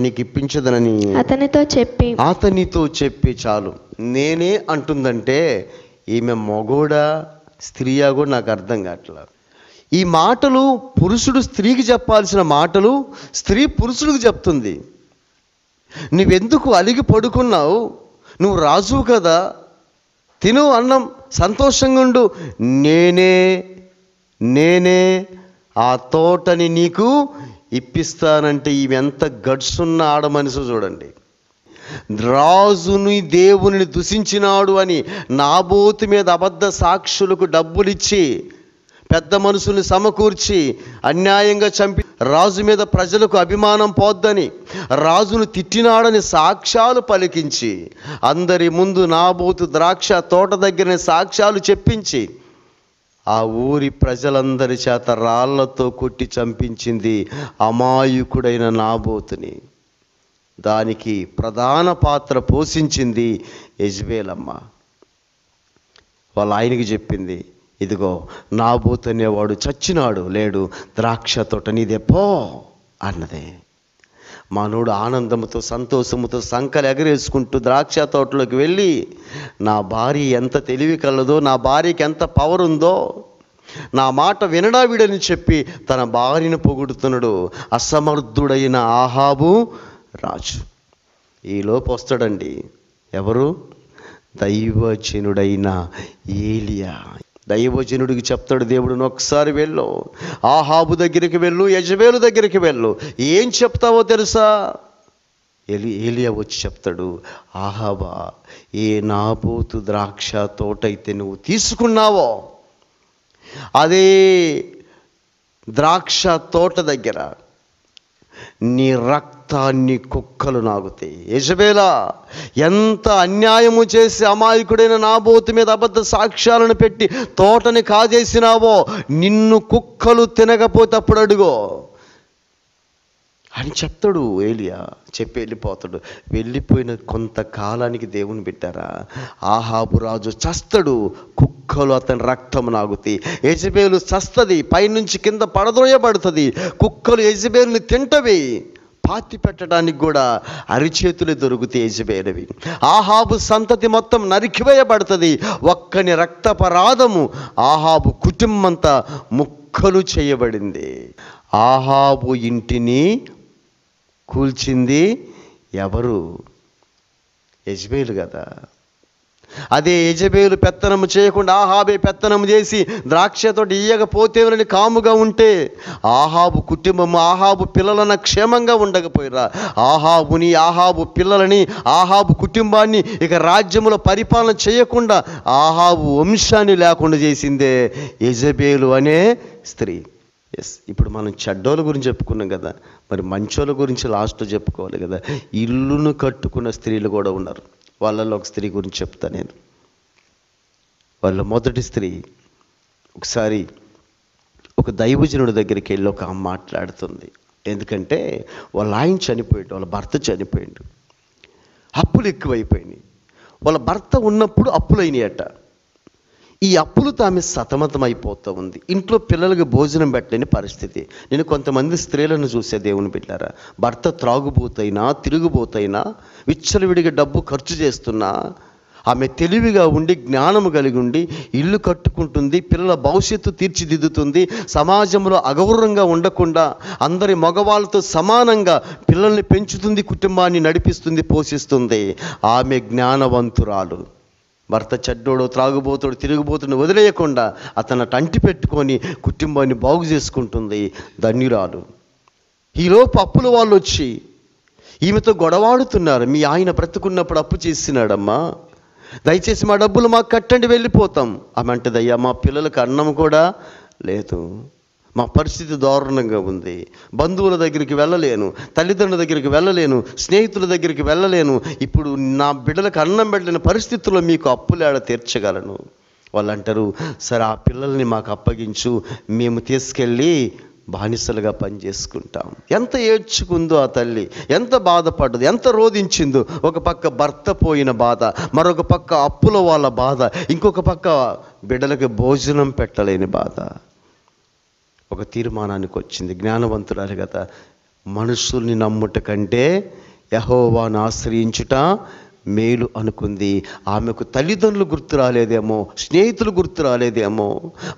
నీకు ఇప్పించదనని అతనితో చెప్పి చాలు. నేనే అంటుందంటే ఈమె మగోడా స్త్రీయా కూడా నాకు అర్థం కావట్లేదు. ఈ మాటలు పురుషుడు స్త్రీకి చెప్పాల్సిన మాటలు స్త్రీ పురుషుడికి చెప్తుంది. నువ్వెందుకు అలిగి పడుకున్నావు? నువ్వు రాజువు కదా, తిను అన్నం, సంతోషంగా ఉండు. నేనే ఆ తోటని నీకు ఇప్పిస్తానంటే ఈమె ఎంత గడ్సున్న ఆడ మనిషి చూడండి. రాజుని దేవుని దూషించినాడు అని నాబోతు మీద అబద్ధ సాక్షులకు డబ్బులిచ్చి పెద్ద మనుషుల్ని సమకూర్చి అన్యాయంగా చంపి రాజు మీద ప్రజలకు అభిమానం పోద్దని రాజును తిట్టినాడని సాక్ష్యాలు పలికించి అందరి ముందు నాబోతు ద్రాక్ష తోట దగ్గర సాక్ష్యాలు చెప్పించి ఆ ఊరి ప్రజలందరి చేత రాళ్లతో కొట్టి చంపించింది అమాయకుడైన నాబోతుని. దానికి ప్రధాన పాత్ర పోషించింది యెజబెలమ్మ. వాళ్ళ ఆయనకి చెప్పింది, ఇదిగో నాబోతు అనేవాడు చచ్చినాడు, లేడు, ద్రాక్ష తోట నీదే పో అన్నదే. మనోడు ఆనందంతో సంతోషముతో సంకలు ఎగరేసుకుంటూ ద్రాక్ష తోటలోకి వెళ్ళి, నా భార్య ఎంత తెలివి కలదో, నా భార్యకి ఎంత పవర్ ఉందో, నా మాట వినడా వీడని చెప్పి తన భార్యను పొగుడుతున్నాడు అసమర్థుడైన ఆహాబు రాజు. ఈలోపు వస్తాడండి ఎవరు? దైవజనుడైన ఏలియా. దైవజనుడికి చెప్తాడు దేవుడు, ఒకసారి వెళ్ళు, ఆహాబు దగ్గరికి వెళ్ళు, యెజబెలు దగ్గరికి వెళ్ళు. ఏం చెప్తావో తెలుసా? ఏలియా వచ్చి చెప్తాడు, ఆహాబా, ఏ నాబోతు ద్రాక్ష తోట అయితే నువ్వు తీసుకున్నావో అదే ద్రాక్ష తోట దగ్గర నీ రక్తాన్ని కుక్కలు నాగుతాయి. యెజబెలా, ఎంత అన్యాయము చేసి అమాయకుడైన నాబోతు మీద అబద్ధ సాక్ష్యాలను పెట్టి తోటని కాజేసినావో నిన్ను కుక్కలు తినకపోతే అప్పుడు అడుగో అని చెప్తాడు ఏలియా. చెప్పి వెళ్ళిపోతాడు. వెళ్ళిపోయిన కొంతకాలానికి దేవుని బిడ్డారా, ఆహాబు రాజు చస్తాడు, కుక్కలు అతని రక్తం నాగుతాయి. యెజబెలు చస్తుంది, పైనుంచి కింద పడద్రోయబడుతుంది, కుక్కలు యెజబెలుని తింటవి. పాతి పెట్టడానికి కూడా అరిచేతులు దొరుకుతాయి యెజబెలువి. ఆహాబు సంతతి మొత్తం నరికివేయబడుతుంది. ఒక్కని రక్తపరాధము ఆహాబు కుటుంబంతా ముక్కలు చేయబడింది. ఆహాబు ఇంటిని కూల్చింది ఎవరు? యెజబెలు కదా. అదే యెజబెలు పెత్తనము చేయకుండా ఆహాబే పెత్తనము చేసి ద్రాక్షతో ఇయ్యకపోతేనని కాముగా ఉంటే ఆహాబు కుటుంబము, ఆహాబు పిల్లలన క్షేమంగా ఉండకపోయిరా. ఆహాబుని, ఆహాబు పిల్లలని, ఆహాబు కుటుంబాన్ని ఇక రాజ్యములో పరిపాలన చేయకుండా ఆహాబు వంశాన్ని లేకుండా చేసిందే యెజబెలు అనే స్త్రీ. ఇప్పుడు మనం చెడ్డోళ్ళ గురించి చెప్పుకున్నాం కదా, మరి మంచోళ్ళ గురించి లాస్ట్లో చెప్పుకోవాలి కదా. ఇల్లును కట్టుకున్న స్త్రీలు కూడా ఉన్నారు. వాళ్ళలో ఒక స్త్రీ గురించి చెప్తా నేను. వాళ్ళ మొదటి స్త్రీ ఒకసారి ఒక దైవజనుడి దగ్గరికి వెళ్ళి ఒక ఆమె మాట్లాడుతుంది. ఎందుకంటే వాళ్ళ ఆయన చనిపోయాడు, వాళ్ళ భర్త చనిపోయాడు, అప్పులు ఎక్కువైపోయినాయి. వాళ్ళ భర్త ఉన్నప్పుడు అప్పులైనాయట. ఈ అప్పులతో ఆమె సతమతం అయిపోతూ ఉంది. ఇంట్లో పిల్లలకి భోజనం పెట్టలేని పరిస్థితి. నేను కొంతమంది స్త్రీలను చూసే దేవుని బిడ్డారా, భర్త త్రాగుబోతైనా తిరుగుబోతైనా విచ్చలవిడిగా డబ్బు ఖర్చు చేస్తున్నా ఆమె తెలివిగా ఉండి జ్ఞానము కలిగి ఉండి ఇల్లు కట్టుకుంటుంది, పిల్లల భవిష్యత్తు తీర్చిదిద్దుతుంది, సమాజంలో అగౌరవంగా ఉండకుండా అందరి మగవాళ్ళతో సమానంగా పిల్లల్ని పెంచుతుంది, కుటుంబాన్ని నడిపిస్తుంది, పోషిస్తుంది. ఆమె జ్ఞానవంతురాలు. భర్త చెడ్డోడు, త్రాగుబోతుడు, తిరుగుబోతుని వదిలేయకుండా అతను అంటి పెట్టుకొని కుటుంబాన్ని బాగు చేసుకుంటుంది, ధన్యురాలు. ఈలోపు అప్పుల వాళ్ళు వచ్చి ఈమెతో గొడవాడుతున్నారు. మీ ఆయన బ్రతుకున్నప్పుడు అప్పు చేసినాడమ్మా, దయచేసి మా డబ్బులు మాకు కట్టండి, వెళ్ళిపోతాం. ఆమె అంటది, అయ్యా మా పిల్లలకు అన్నం కూడా లేదు, మా పరిస్థితి దారుణంగా ఉంది, బంధువుల దగ్గరికి వెళ్ళలేను, తల్లిదండ్రుల దగ్గరికి వెళ్ళలేను, స్నేహితుల దగ్గరికి వెళ్ళలేను, ఇప్పుడు నా బిడ్డలకు అన్నం పెట్టలేని పరిస్థితుల్లో మీకు అప్పులేడ తీర్చగలను. వాళ్ళు అంటారు, సరే ఆ పిల్లల్ని మాకు అప్పగించు, మేము తీసుకెళ్ళి బానిసలుగా పనిచేసుకుంటాం. ఎంత ఏడ్చుకుందో ఆ తల్లి, ఎంత బాధపడ్డదు, ఎంత రోధించిందో. ఒక పక్క భర్త పోయిన బాధ, మరొక పక్క అప్పుల వాళ్ళ బాధ, ఇంకొక పక్క బిడ్డలకు భోజనం పెట్టలేని బాధ. ఒక తీర్మానానికి వచ్చింది, జ్ఞానవంతురాలు కదా, మనుషుల్ని నమ్ముట కంటే యెహోవాను ఆశ్రయించుట మేలు అనుకుంది. ఆమెకు తల్లిదండ్రులు గుర్తు రాలేదేమో, స్నేహితులు గుర్తు రాలేదేమో,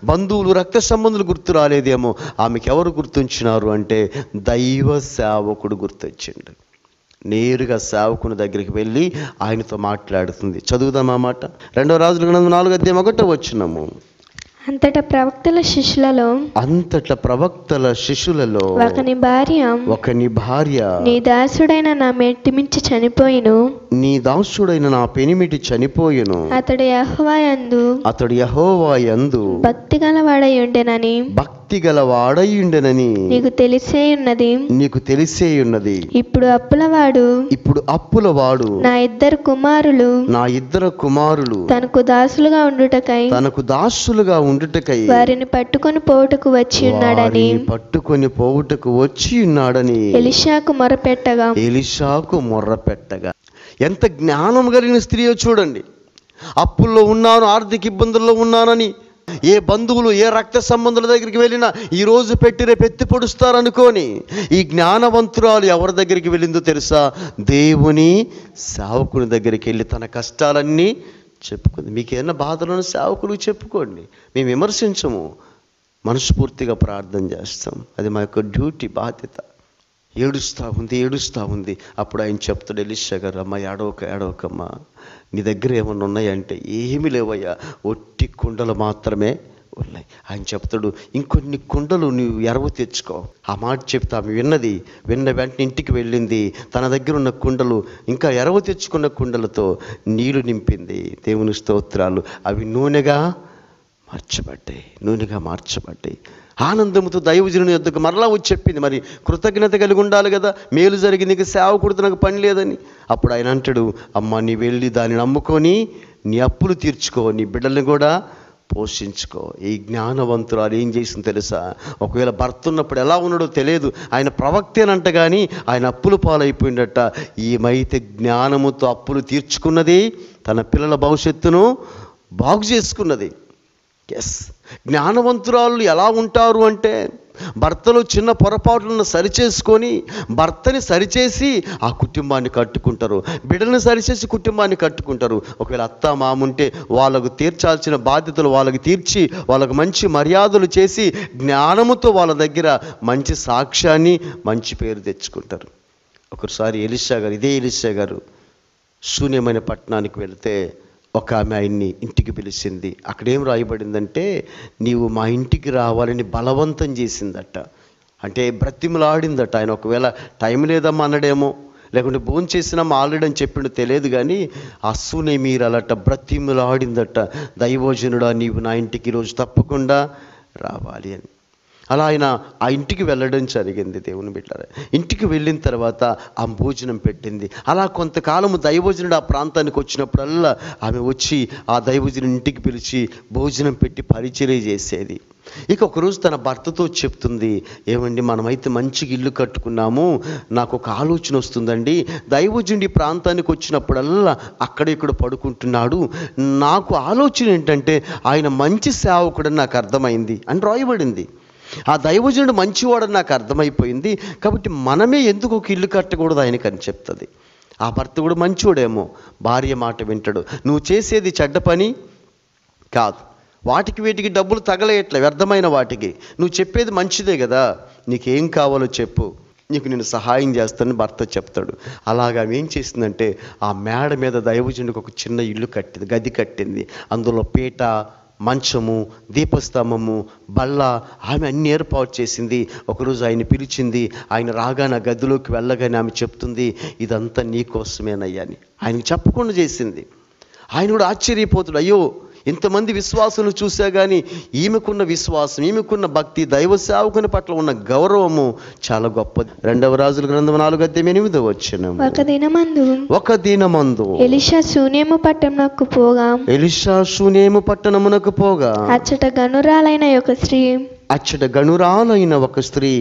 బంధువులు రక్త సంబంధులు గుర్తు రాలేదేమో. ఆమెకు ఎవరు గుర్తుంచినారు అంటే దైవ సేవకుడు గుర్తొచ్చిండు. నేరుగా సేవకుని దగ్గరికి వెళ్ళి ఆయనతో మాట్లాడుతుంది. చదువుదాం ఆ మాట. 2 రాజుల గ్రంథం 4:1 అంతటా ప్రవక్తల శిష్యులలో ఒకని భార్య నీ దాసుడైన నా మెట్టి మించి చనిపోయిను. నీ దాసుడైన నా పెనిమిటి చనిపోయెను. అతడు యెహోవా యందు భక్తి గలవాడై ఉండెనని నీకు తెలిసే ఉన్నది. ఇప్పుడు అప్పులవాడు నా ఇద్దరు కుమారులు తనకు దాసులుగా ఉండుటకై వారిని పట్టుకొని పోవుటకు వచ్చి ఉన్నాడని ఎలీషాకు మొర్రపెట్టగా ఎంత జ్ఞానం కలిగిన స్త్రీయో చూడండి. అప్పుల్లో ఉన్నాను, ఆర్థిక ఇబ్బందుల్లో ఉన్నానని ఏ బంధువులు ఏ రక్త సంబంధుల దగ్గరికి వెళ్ళినా ఈరోజు పెట్టి రేపు ఎత్తి పొడుస్తారనుకోని ఈ జ్ఞానవంతురాలు ఎవరి దగ్గరికి వెళ్ళిందో తెలుసా? దేవుని సేవకుని దగ్గరికి వెళ్ళి తన కష్టాలన్నీ చెప్పుకుంది. మీకు ఏదైనా బాధలను సేవకులకు చెప్పుకోండి, మేము విమర్శించము, మనస్ఫూర్తిగా ప్రార్థన చేస్తాం. అది మా యొక్క డ్యూటీ, బాధ్యత. ఏడుస్తూ ఉంది. అప్పుడు ఆయన చెప్తాడు, ఎలీషా గారు, అమ్మ ఏడవకమ్మా, నీ దగ్గర ఏమన్నా ఉన్నాయంటే ఏమీ లేవయ్యా, ఒట్టి కుండలు మాత్రమే ఉన్నాయి. ఆయన చెప్తాడు, ఇంకొన్ని కుండలు నువ్వు ఎరవ తెచ్చుకో. ఆ మాట చెప్తా ఆమె విన్న వెంటనే ఇంటికి వెళ్ళింది. తన దగ్గర ఉన్న కుండలు ఇంకా ఎరవ తెచ్చుకున్న కుండలతో నీళ్లు నింపింది. దేవుని స్తోత్రాలు. అవి నూనెగా మార్చబడ్డాయి. ఆనందంతో దైవజనుని యొద్దకు మరలా వచ్చి చెప్పింది, మరి కృతజ్ఞత కలిగి ఉండాలి కదా, మేలు జరిగింది, నీకు సేవకుడితో నాకు పని లేదని. అప్పుడు ఆయన అంటాడు, అమ్మ నీ వెళ్ళి దాన్ని నమ్ముకొని నీ అప్పులు తీర్చుకో, నీ బిడ్డల్ని కూడా పోషించుకో. ఈ జ్ఞానవంతురాలు ఏం చేసింది తెలుసా? ఒకవేళ భర్త ఉన్నప్పుడు ఎలా ఉన్నాడో తెలియదు, ఆయన ప్రవక్తేనంట, కానీ ఆయన అప్పులు పాలైపోయిందట. ఈమైతే జ్ఞానముతో అప్పులు తీర్చుకున్నది, తన పిల్లల భవిష్యత్తును బాగు చేసుకున్నది. జ్ఞానవంతురాలు ఎలా ఉంటారు అంటే, భర్తలో చిన్న పొరపాట్లను సరిచేసుకొని భర్తని సరిచేసి ఆ కుటుంబాన్ని కట్టుకుంటారు, బిడ్డలను సరిచేసి కుటుంబాన్ని కట్టుకుంటారు. ఒకవేళ అత్త మాముంటే వాళ్ళకు తీర్చాల్సిన బాధ్యతలు వాళ్ళకి తీర్చి వాళ్ళకు మంచి మర్యాదలు చేసి జ్ఞానముతో వాళ్ళ దగ్గర మంచి సాక్ష్యాన్ని, మంచి పేరు తెచ్చుకుంటారు. ఒకసారి ఇదే ఎలీషా గారు శూన్యమైన పట్టణానికి వెళితే ఒక ఆమె ఆయన్ని ఇంటికి పిలిచింది. అక్కడేం రాయబడిందంటే, నీవు మా ఇంటికి రావాలని బలవంతం చేసిందట. అంటే బ్రతిమలాడిందట. ఆయన ఒకవేళ టైం లేదమ్మా అన్నాడేమో, లేకుంటే భోజనం చేసినామా ఆల్రెడీ అని చెప్పిండు తెలియదు, కానీ అస్సునే మీరలట బ్రతిమలాడిందట, దైవజనుడా నీవు నా ఇంటికి ఈరోజు తప్పకుండా రావాలి అని. అలా ఆయన ఆ ఇంటికి వెళ్ళడం జరిగింది. దేవుని బిడ్డలారా, ఇంటికి వెళ్ళిన తర్వాత ఆ భోజనం పెట్టింది. అలా కొంతకాలము దైవజనుడు ఆ ప్రాంతానికి వచ్చినప్పుడల్లా ఆమె వచ్చి ఆ దైవజనుని ఇంటికి పిలిచి భోజనం పెట్టి పరిచర్య చేసేది. ఇక ఒకరోజు తన భర్తతో చెప్తుంది, ఏమండి మనమైతే మంచిగా ఇల్లు కట్టుకున్నాము, నాకు ఒక ఆలోచన వస్తుందండి, దైవజనుడి ప్రాంతానికి వచ్చినప్పుడల్లా అక్కడ ఇక్కడ పడుకుంటున్నాడు, నాకు ఆలోచన ఏంటంటే ఆయన మంచి సేవకుడని నాకు అర్థమైంది అని రాయబడింది. ఆ దైవజనుడు మంచివాడని నాకు అర్థమైపోయింది, కాబట్టి మనమే ఎందుకు ఒక ఇల్లు కట్టకూడదు ఆయనకి అని చెప్తుంది. ఆ భర్త కూడా మంచివాడేమో, భార్య మాట వింటాడు. నువ్వు చేసేది చెడ్డ పని కాదు, వాటికి వీటికి డబ్బులు తగలేయట్లే, వ్యర్థమైన వాటికి. నువ్వు చెప్పేది మంచిదే కదా, నీకేం కావాలో చెప్పు, నీకు నేను సహాయం చేస్తానని భర్త చెప్తాడు. అలాగా ఆమె ఏం చేసిందంటే, ఆ మేడ మీద దైవజనుడికి ఒక చిన్న ఇల్లు కట్టింది, గది కట్టింది. అందులో పీట, మంచము, దీపస్తంభము, బల్ల, ఆమె అన్ని ఏర్పాటు చేసింది. ఒకరోజు ఆయన పిలిచింది. ఆయన రాగానే గదిలోకి వెళ్ళగానే ఆమె చెప్తుంది, ఇదంతా నీకోసమేనయ్యా అని. ఆయనకి చెప్పకుండా చేసింది. ఆయన కూడా ఆశ్చర్యపోతాడు, అయ్యో ఇంతమంది విశ్వాసులు చూసా కానీ ఈమెకున్న విశ్వాసం, ఈమెకున్న భక్తి, దైవ సేవకుని పట్ల ఉన్న గౌరవము చాలా గొప్పది. 2వ రాజుల గ్రంథం 4:8 వచనం. ఒక దినమందు ఎలీషా శూనేము పట్టణమునకు పోగా అచ్చట గనురాలైన ఒక స్త్రీ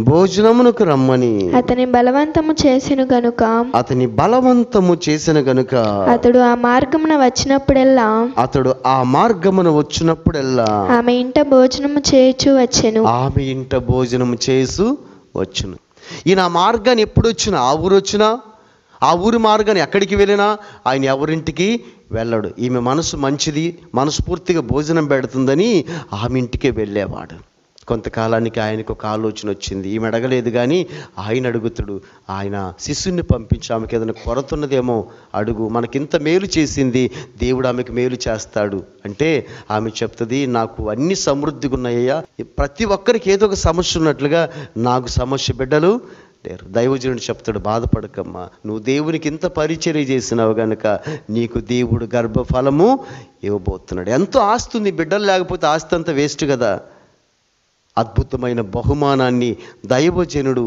భోజనమునకు రమ్మని అతని బలవంతము చేసిన గనుక అతడు ఆ మార్గమున వచ్చినప్పుడెల్లా ఆమె ఇంట భోజనము చేసు వచ్చును. ఈయన ఆ మార్గాన్ని ఎప్పుడు వచ్చినా, ఆ ఊరు మార్గాన్ని ఎక్కడికి వెళ్ళినా ఆయన ఎవరింటికి వెళ్ళడు. ఈమె మనసు మంచిది, మనస్ఫూర్తిగా భోజనం పెడుతుందని ఆమె ఇంటికే వెళ్ళేవాడు. కొంతకాలానికి ఆయనకు ఒక ఆలోచన వచ్చింది. ఈమె అడగలేదు కానీ ఆయన అడుగుతాడు. ఆయన శిష్యుని పంపించి, ఆమెకి ఏదైనా కొరత ఉన్నదేమో అడుగు, మనకింత మేలు చేసింది, దేవుడు ఆమెకు మేలు చేస్తాడు అంటే ఆమె చెప్తుంది, నాకు అన్ని సమృద్ధిగా ఉన్నాయ్యా, ప్రతి ఒక్కరికి ఏదో ఒక సమస్య ఉన్నట్లుగా నాకు సమస్య బిడ్డలు లేరు. దైవజనుడు చెప్తాడు, బాధపడకమ్మా, నువ్వు దేవునికి ఇంత పరిచర్య చేసినావు కనుక నీకు దేవుడు గర్భఫలము ఇవ్వబోతున్నాడు. ఎంతో ఆస్తి ఉంది, బిడ్డలు లేకపోతే ఆస్తి అంతా వేస్ట్ కదా. అద్భుతమైన బహుమానాన్ని దైవజనుడు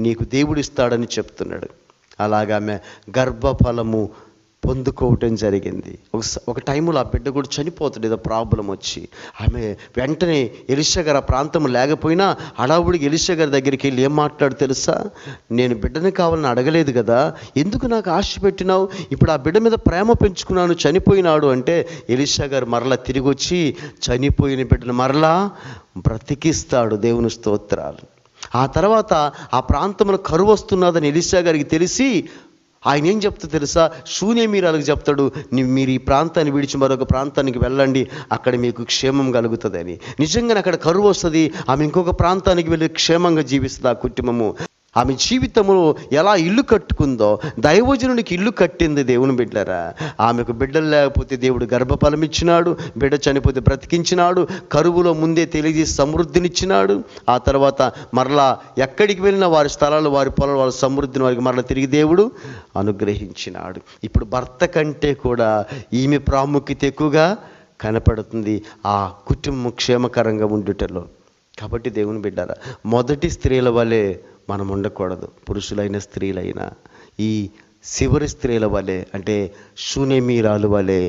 నీకు దేవుడు ఇస్తాడని చెప్తున్నాడు. అలాగా ఆమె గర్భఫలము పొందుకోవటం జరిగింది. ఒక టైంలో ఆ బిడ్డ కూడా చనిపోతుంది, ఏదో ప్రాబ్లం వచ్చి. ఆమె వెంటనే ఎలీషా గారు ఆ ప్రాంతం లేకపోయినా హడావుడికి ఎలీషా గారి దగ్గరికి వెళ్ళి ఏం మాట్లాడు తెలుసా, నేను బిడ్డని కావాలని అడగలేదు కదా, ఎందుకు నాకు ఆశ పెట్టినావు, ఇప్పుడు ఆ బిడ్డ మీద ప్రేమ పెంచుకున్నాను, చనిపోయినాడు అంటే ఎలీషా గారు మరలా తిరిగి వచ్చి చనిపోయిన బిడ్డను మరలా బ్రతికిస్తాడు. దేవుని స్తోత్రాలు. ఆ తర్వాత ఆ ప్రాంతంలో కరువు వస్తున్నదని ఎలీషా గారికి తెలిసి ఆయన ఏం చెప్తా తెలుసా, షూనేమీరాలకు చెప్తాడు, మీరు ఈ ప్రాంతాన్ని విడిచి మరొక ప్రాంతానికి వెళ్ళండి, అక్కడ మీకు క్షేమం కలుగుతుందని. నిజంగానే అక్కడ కరువు వస్తుంది, ఆమె ఇంకొక ప్రాంతానికి వెళ్ళి క్షేమంగా జీవిస్తుంది ఆ కుటుంబము. ఆమె జీవితంలో ఎలా ఇల్లు కట్టుకుందో, దైవజనునికి ఇల్లు కట్టింది దేవుని బిడ్డలారా. ఆమెకు బిడ్డలు లేకపోతే దేవుడు గర్భఫలం ఇచ్చినాడు, బిడ్డ చనిపోతే బ్రతికించినాడు, కరువులో ముందే తెలియజేసి సమృద్ధినిచ్చినాడు. ఆ తర్వాత మరలా ఎక్కడికి వెళ్ళినా వారి స్థలాలు, వారి పొలాలు, వారి సమృద్ధిని వారికి మరలా తిరిగి దేవుడు అనుగ్రహించినాడు. ఇప్పుడు భర్త కంటే కూడా ఈమె ప్రాముఖ్యత ఎక్కువగా కనపడుతుంది ఆ కుటుంబం క్షేమకరంగా ఉండుటలో. కాబట్టి దేవుని బిడ్డారా, మొదటి స్త్రీల వలె మనం ఉండకూడదు. పురుషులైన స్త్రీలైనా ఈ చివరి స్త్రీల వలె, అంటే షూనేమీరాలు వలె,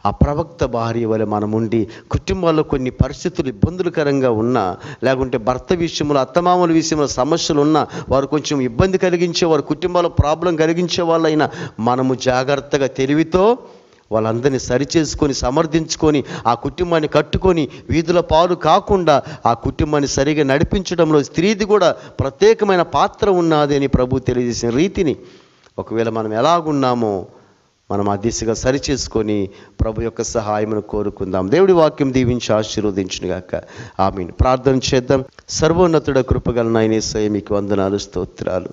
ఆ ప్రవక్త భార్య వలె మనం ఉండి కుటుంబాల్లో కొన్ని పరిస్థితులు ఇబ్బందులకరంగా ఉన్నా, లేకుంటే భర్త విషయంలో, అత్తమామల విషయంలో సమస్యలు ఉన్నా, వారు కొంచెం ఇబ్బంది కలిగించే, వారి కుటుంబాల్లో ప్రాబ్లం కలిగించే వాళ్ళైనా మనము జాగ్రత్తగా తెలివితో వాళ్ళందరినీ సరిచేసుకొని సమర్థించుకొని ఆ కుటుంబాన్ని కట్టుకొని వీధుల పాలు కాకుండా ఆ కుటుంబాన్ని సరిగా నడిపించడంలో స్త్రీది కూడా ప్రత్యేకమైన పాత్ర ఉన్నది అని ప్రభు తెలియజేసిన రీతిని ఒకవేళ మనం ఎలాగున్నామో మనం ఆ దిశగా సరిచేసుకొని ప్రభు యొక్క సహాయమును కోరుకుందాం. దేవుడి వాక్యం దీవించి ఆశీర్వదించునుగాక. ఆమేన్. ప్రార్థన చేద్దాం. సర్వోన్నతుడ కృపగల నాయన యేసయ్య మీకు వందనాలు, స్తోత్రాలు.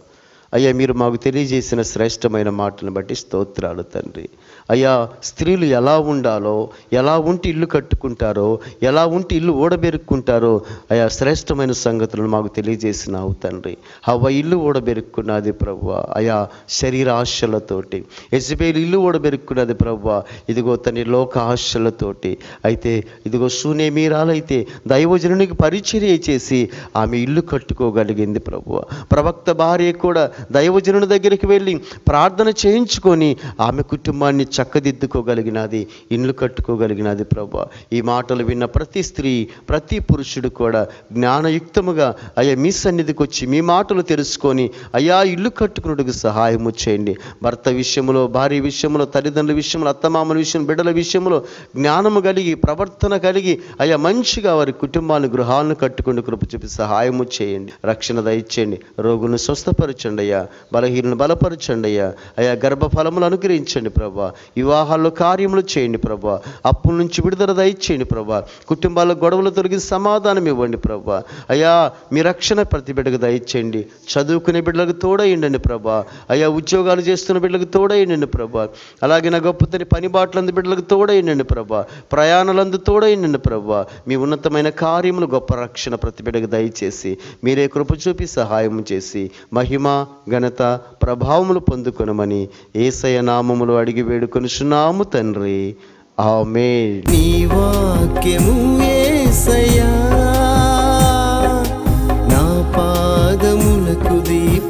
అయ్యా, మీరు మాకు తెలియజేసిన శ్రేష్టమైన మాటలను బట్టి స్తోత్రాలు తండ్రి. అయ్యా, స్త్రీలు ఎలా ఉండాలో, ఎలా ఉంటే ఇల్లు కట్టుకుంటారో, ఎలా ఉంటే ఇల్లు ఓడబెరుక్కుంటారో అయ్యా శ్రేష్టమైన సంగతులను మాకు తెలియజేసినావు తండ్రి. హవ్వ ఇల్లు ఓడబెరుక్కున్నది ప్రభువా, అయ్యా శరీర ఆశలతోటి. యెజబేలు ఇల్లు ఓడబెరుక్కున్నది ప్రభువా, ఇదిగో తండ్రి లోక ఆశలతోటి. అయితే ఇదిగో షూనేమీరాలైతే దైవజనునికి పరిచర్య చేసి ఆమె ఇల్లు కట్టుకోగలిగింది ప్రభువా. ప్రవక్త భార్య కూడా దైవజనుని దగ్గరికి వెళ్ళి ప్రార్థన చేయించుకొని ఆమె కుటుంబాన్ని చక్కదిద్దుకోగలిగినది, ఇల్లు కట్టుకోగలిగినది ప్రభువా. ఈ మాటలు విన్న ప్రతి స్త్రీ, ప్రతి పురుషుడు కూడా జ్ఞానయుక్తముగా అయ్యా మీ సన్నిధికి వచ్చి మీ మాటలు తెలుసుకొని అయ్యా ఇల్లు కట్టుకున్నట్టుకు సహాయము చేయండి. భర్త విషయంలో, భార్య విషయంలో, తల్లిదండ్రుల విషయంలో, అత్తమామల విషయంలో, బిడ్డల విషయంలో జ్ఞానము కలిగి, ప్రవర్తన కలిగి అయ్యా మంచిగా వారి కుటుంబాన్ని, గృహాలను కట్టుకుని కృప చూపి సహాయము చేయండి. రక్షణ దయచేయండి. రోగులను స్వస్థపరచండి అయ్యా, బలహీనను బలపరచండి అయ్యా. అయ్యా గర్భఫలములు అనుగ్రహించండి ప్రభా. వివాహాల్లో కార్యములు చేయండి ప్రభా. అప్పుల నుంచి విడుదల దయచేయండి ప్రభా. కుటుంబాల్లో గొడవలు తొలగి సమాధానం ఇవ్వండి ప్రభా. అయ్యా మీ రక్షణ ప్రతి బిడ్డకు దయచేయండి. చదువుకునే బిడ్డలకు తోడయ్యండి ప్రభా. అయ్యా ఉద్యోగాలు చేస్తున్న బిడ్డలకు తోడయ్యండి ప్రభా. అలాగే నా గొప్పతని పని బాటలందు బిడ్డలకు తోడయ్యండి ప్రభా. ప్రయాణాలందు తోడయ్యండి ప్రభా. మీ ఉన్నతమైన కార్యములు, గొప్ప రక్షణ ప్రతి బిడ్డకు దయచేసి మీరే కృప చూపి సహాయం చేసి మహిమ, ఘనత, ప్రభావములు పొందుకొనమని యేసయ్య నామములో అడిగి వేడుకొనుచున్నాము తండ్రి. ఆమేన్. నీ వాక్యము యేసయ్యా నా పాదములకు దీపం.